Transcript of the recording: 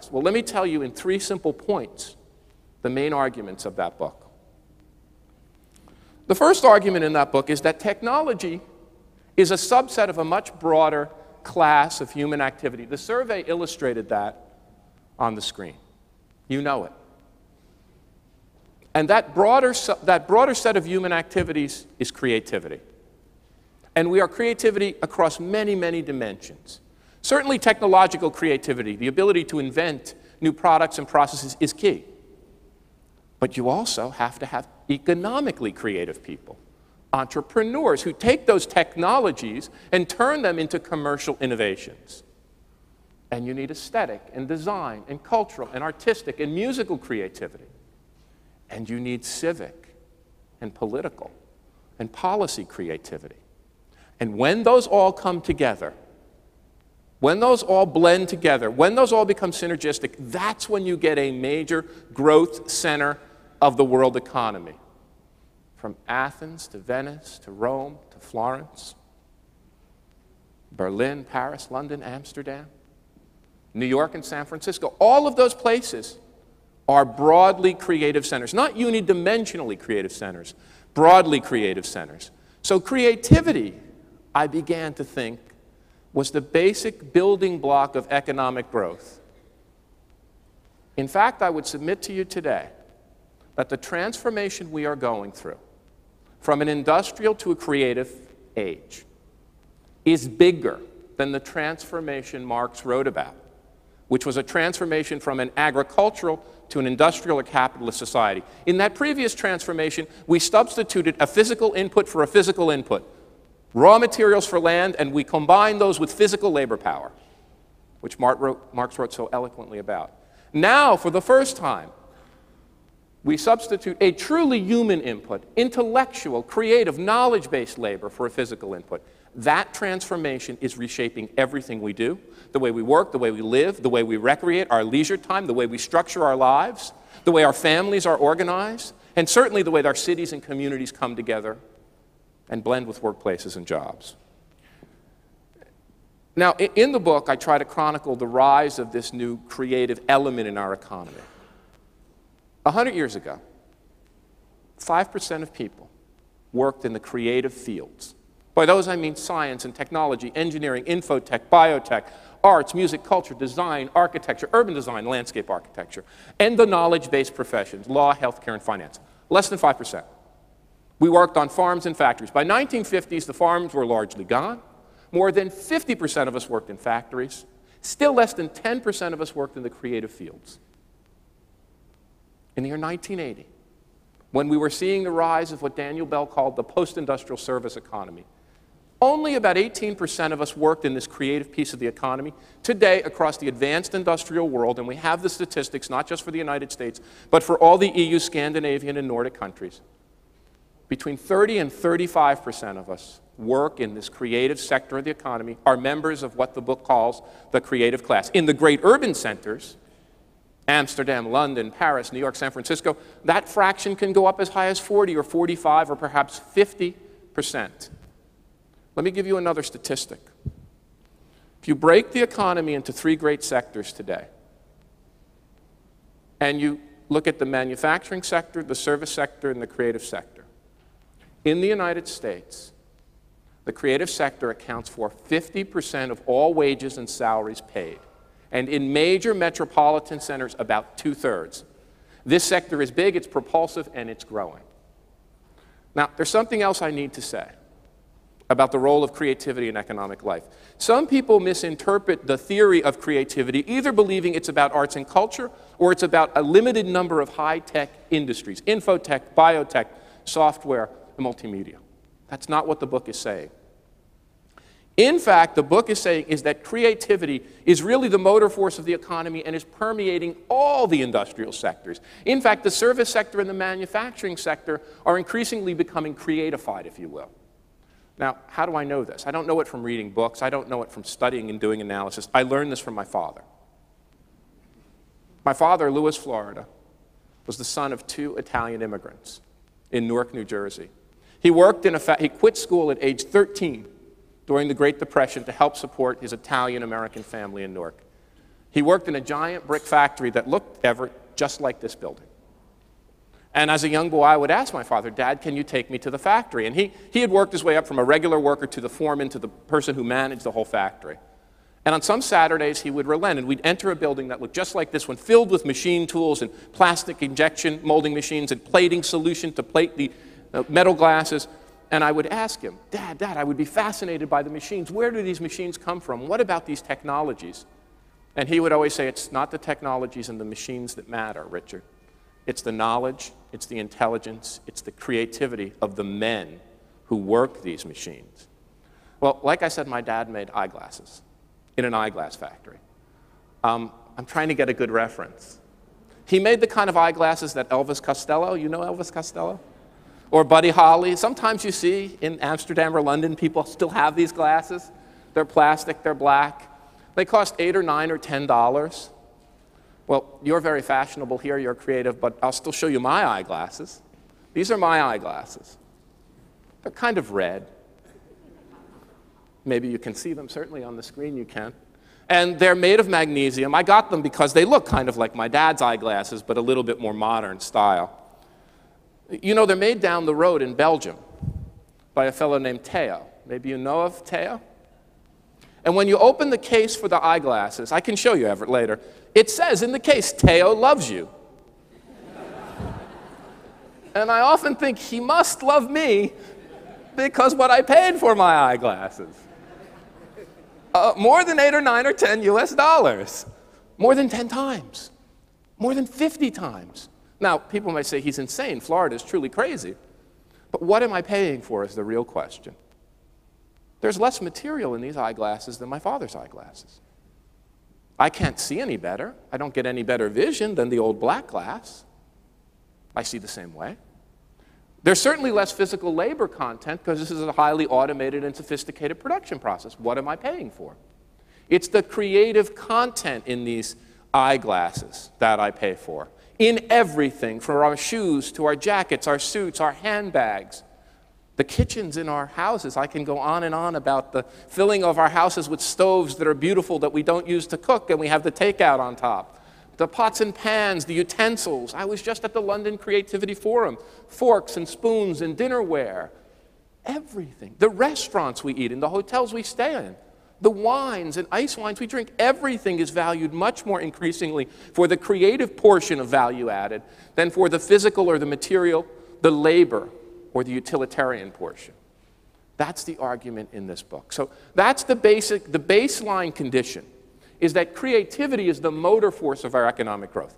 paradox? Well, let me tell you in 3 simple points the main arguments of that book. The first argument in that book is that technology is a subset of a much broader class of human activity. The survey illustrated that on the screen. You know it. And that broader set of human activities is creativity. And we are creativity across many, many dimensions. Certainly technological creativity, the ability to invent new products and processes, is key. But you also have to have economically creative people, entrepreneurs who take those technologies and turn them into commercial innovations. And you need aesthetic and design and cultural and artistic and musical creativity. And you need civic and political and policy creativity. And when those all come together, when those all blend together, when those all become synergistic, that's when you get a major growth center of the world economy. From Athens to Venice to Rome to Florence, Berlin, Paris, London, Amsterdam, New York and San Francisco, all of those places are broadly creative centers, not unidimensionally creative centers, broadly creative centers. So creativity, I began to think, was the basic building block of economic growth. In fact, I would submit to you today that the transformation we are going through from an industrial to a creative age is bigger than the transformation Marx wrote about, which was a transformation from an agricultural to an industrial or capitalist society. In that previous transformation, we substituted a physical input for a physical input, raw materials for land, and we combined those with physical labor power, which Marx wrote so eloquently about. Now, for the first time, we substitute a truly human input, intellectual, creative, knowledge-based labor for a physical input. That transformation is reshaping everything we do, the way we work, the way we live, the way we recreate, our leisure time, the way we structure our lives, the way our families are organized, and certainly the way our cities and communities come together and blend with workplaces and jobs. Now, in the book, I try to chronicle the rise of this new creative element in our economy. 100 years ago, 5% of people worked in the creative fields. By those I mean science and technology, engineering, infotech, biotech, arts, music, culture, design, architecture, urban design, landscape architecture, and the knowledge-based professions, law, healthcare, and finance. Less than 5%. We worked on farms and factories. By 1950s, the farms were largely gone. More than 50% of us worked in factories. Still less than 10% of us worked in the creative fields. In the year 1980, when we were seeing the rise of what Daniel Bell called the post-industrial service economy, only about 18% of us worked in this creative piece of the economy. Today, across the advanced industrial world, and we have the statistics not just for the United States, but for all the EU, Scandinavian, and Nordic countries, between 30 and 35% of us work in this creative sector of the economy, are members of what the book calls the creative class. In the great urban centers, Amsterdam, London, Paris, New York, San Francisco, that fraction can go up as high as 40 or 45 or perhaps 50%. Let me give you another statistic. If you break the economy into 3 great sectors today, and you look at the manufacturing sector, the service sector, and the creative sector, in the United States, the creative sector accounts for 50% of all wages and salaries paid. And in major metropolitan centers, about 2/3. This sector is big, it's propulsive, and it's growing. Now, there's something else I need to say about the role of creativity in economic life. Some people misinterpret the theory of creativity, either believing it's about arts and culture, or it's about a limited number of high-tech industries, infotech, biotech, software, and multimedia. That's not what the book is saying. In fact, the book is saying is that creativity is really the motor force of the economy and is permeating all the industrial sectors. In fact, the service sector and the manufacturing sector are increasingly becoming creatified, if you will. Now, how do I know this? I don't know it from reading books. I don't know it from studying and doing analysis. I learned this from my father. My father, Louis, Florida, was the son of 2 Italian immigrants in Newark, New Jersey. He worked in he quit school at age 13 during the Great Depression to help support his Italian-American family in Newark. He worked in a giant brick factory that looked just like this building. And as a young boy, I would ask my father, Dad, can you take me to the factory? And he had worked his way up from a regular worker to the foreman to the person who managed the whole factory. And on some Saturdays, he would relent, and we'd enter a building that looked just like this one, filled with machine tools and plastic injection molding machines and plating solution to plate the metal glasses. And I would ask him, Dad, I would be fascinated by the machines. Where do these machines come from? What about these technologies? And he would always say, it's not the technologies and the machines that matter, Richard. It's the knowledge, it's the intelligence, it's the creativity of the men who work these machines. Well, like I said, my dad made eyeglasses in an eyeglass factory. I'm trying to get a good reference. He made the kind of eyeglasses that Elvis Costello, you know Elvis Costello? Or Buddy Holly. Sometimes you see in Amsterdam or London, people still have these glasses. They're plastic, they're black. They cost $8 or $9 or $10. Well, you're very fashionable here, you're creative, but I'll still show you my eyeglasses. These are my eyeglasses. They're kind of red. Maybe you can see them, certainly on the screen you can. And they're made of magnesium. I got them because they look kind of like my dad's eyeglasses, but a little bit more modern style. You know, they're made down the road in Belgium by a fellow named Theo. Maybe you know of Theo? And when you open the case for the eyeglasses, I can show you, Everett, later, it says in the case, Theo loves you. And I often think he must love me because what I paid for my eyeglasses. More than 8 or 9 or 10 US dollars. More than 10 times. More than 50 times. Now, people might say he's insane. Florida is truly crazy. But what am I paying for is the real question. There's less material in these eyeglasses than my father's eyeglasses. I can't see any better. I don't get any better vision than the old black glass. I see the same way. There's certainly less physical labor content because this is a highly automated and sophisticated production process. What am I paying for? It's the creative content in these eyeglasses that I pay for. In everything, from our shoes to our jackets, our suits, our handbags, the kitchens in our houses. I can go on and on about the filling of our houses with stoves that are beautiful that we don't use to cook, and we have the takeout on top. The pots and pans, the utensils. I was just at the London Creativity Forum. Forks and spoons and dinnerware. Everything. The restaurants we eat in, the hotels we stay in, the wines and ice wines we drink, everything is valued much more increasingly for the creative portion of value added than for the physical or the material, the labor, or the utilitarian portion. That's the argument in this book. So that's the baseline condition, is that creativity is the motor force of our economic growth.